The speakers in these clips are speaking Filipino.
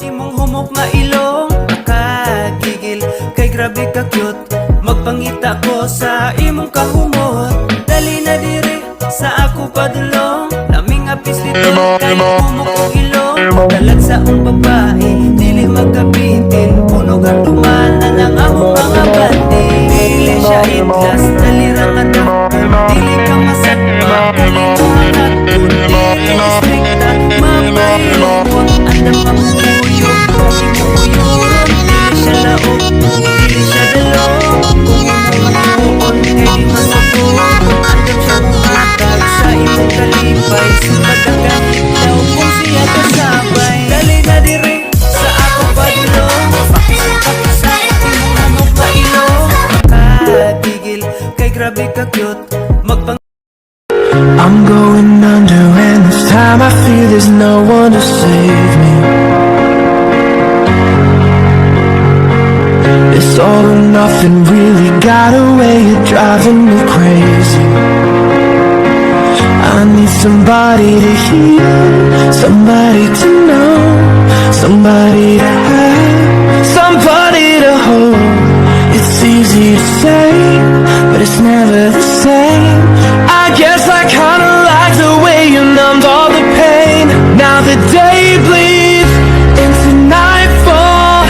imong humok nga ilong nakagigil, kay grabe ka cute. Magpangita ko sa imong kahumot. Dali na diri sa ako padulong, naming apis dito kay humok o ilong. Dalag sa ang babae, dili magkapitin, punog ang tumana ng among mga bandi. Dili siya itlas, dalirang nga dakon, dili ka masakma, kaling tumakat kun. Dili strikta, mapailungkot, andang mamuyog, kung imuyuron. Dili siya laog, dili siya dalog, kung imumuon, kay di masakot. Andang siya mumatag sa imong kalipay, sunod ang gamit daw kung siya kasabay. Dali na diri sa ako padulong, pakisipakit sa imong hamog na ilong. Makagigil, kay grabe ka cute. I'm going under and this time I feel there's no one to save me. It's all or nothing, really got a way of driving me crazy. I need somebody to hear, somebody to know, somebody to have, somebody to hold. It's easy to say, but it's never the same. I guess I kinda like the way you numbed all the pain. Now the day bleeds into nightfall,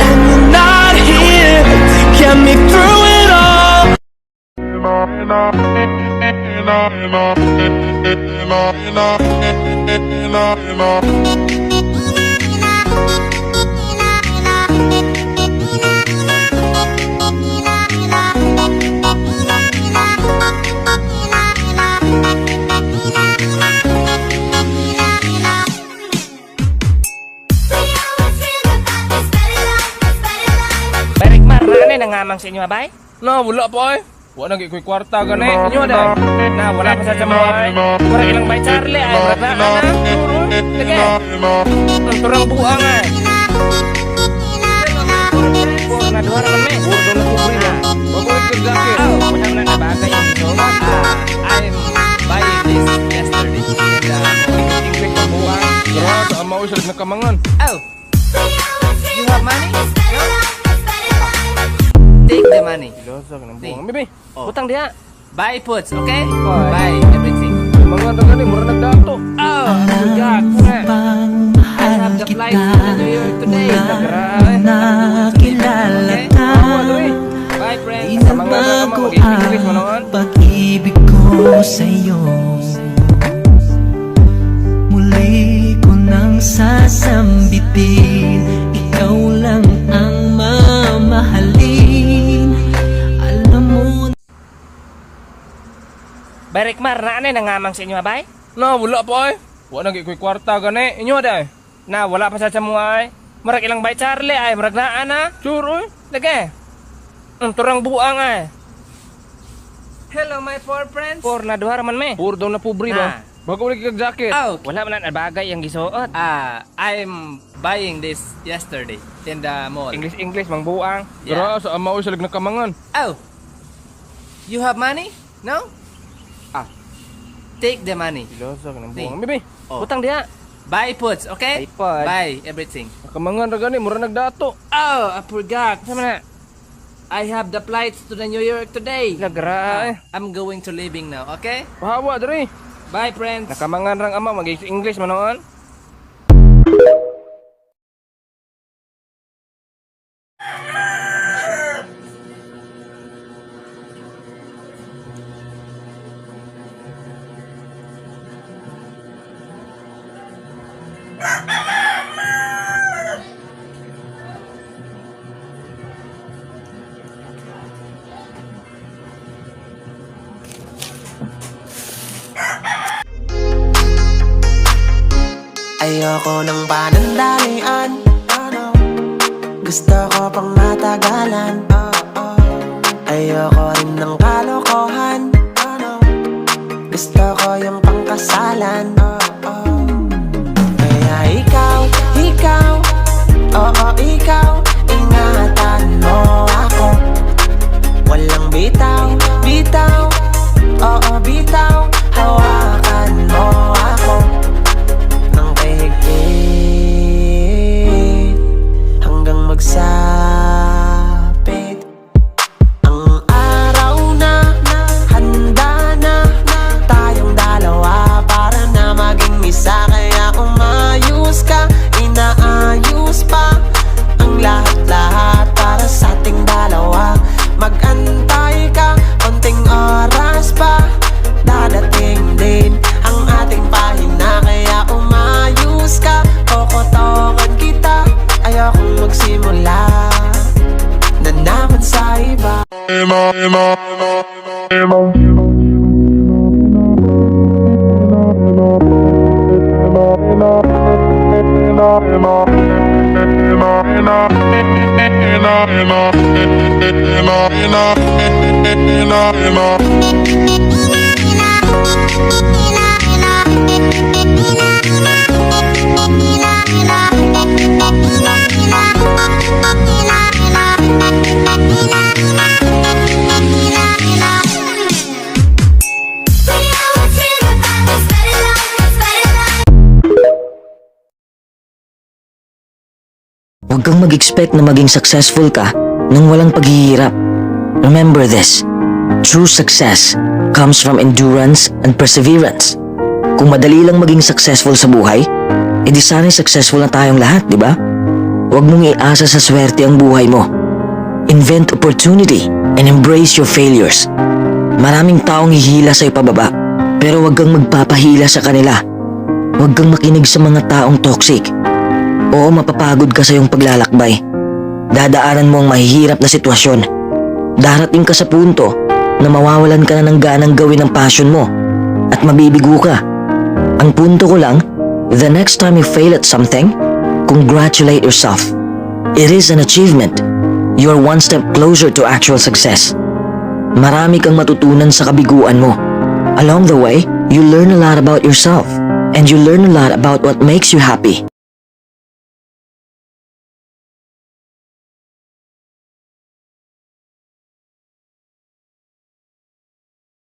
and you're not here to get me through it all. Barik mar, na nangamang sa inyo abay? Na, wala pa ay. Wala nang ikoy kwarta gani. Inyo da. Na wala pa sa jamo ay. Mura ilang bay Charlie ay wala na. Sige. Ang turang buang ay. Na duha naman me. Burdo na kubri na. Bago ito jacket. Wala na nabagay yung ito. I'm buying this yesterday. Ingwek ang buwan. Dara sa amaw sa nakamangan. Oh. You have money? No? Take the money. Losa ka ng buwan. Bibi. Utang dia. Buy foods, okay? Buy everything. Mga gani mura nagdato. Oh, forgot. I have the flight to New York today. Nakilala ka, Bye, friends. binabago ang pag-ibig ko sa'yo. Muli ko nang sasambitin, ikaw lang ang mamahalin. Alam mo Barik mar, na nangamang sa inyo abay? Na, wala pa ay. Wala nang ikoy kwarta gani. Inyo da. Na wala pa sa jamo ay. Murag ilang bay Charlie ay murag na ana. Sure oy. Lagi. Ang turang buang ay. Hello my four friends. Four na duha raman me. Burdo na pobri ba? Bago ulit kag jacket. Oh, wala man na bagay ang gisuot. I'm buying this yesterday in the mall. English mang buang. Yeah. Dara sa amaw sa nakamangan. Oh. You have money? No? Take the money. Losa ka ng Di. buwan. Bibi. Utang dia. Buy foods, okay? Buy food. Buy everything. Nakamangan ra gani mura nagdato. Oh, I forgot. Sama na. I have the flights to the New York today. Lagra. I'm going to leaving now, okay? Pahawa diri. Bye, friends. Nakamangan rang ama mag-English manoon. ayoko ng panandalian, gusto ko pang matagalan. Ayoko rin ng kalokohan, gusto ko yung pangkasalan. Kaya ikaw, oo ikaw, ingatan mo ako. Walang bitaw, oo bitaw, hawakan mo ako ng pahigpit. Huwag kang mag-expect na maging successful ka nang walang paghihirap. Remember this, true success comes from endurance and perseverance. Kung madali lang maging successful sa buhay, edi sana'y successful na tayong lahat, di ba? Huwag mong iasa sa swerte ang buhay mo. Invent opportunity and embrace your failures. Maraming taong hihila sa'yo pababa, pero huwag kang magpapahila sa kanila. Huwag kang makinig sa mga taong toxic. Oo, mapapagod ka sa iyong paglalakbay. Dadaanan mo ang mahihirap na sitwasyon. Darating ka sa punto na mawawalan ka na ng ganang gawin ang passion mo at mabibigo ka. Ang punto ko lang, the next time you fail at something, congratulate yourself. It is an achievement. You are one step closer to actual success. Marami kang matutunan sa kabiguan mo. Along the way, you learn a lot about yourself and you learn a lot about what makes you happy.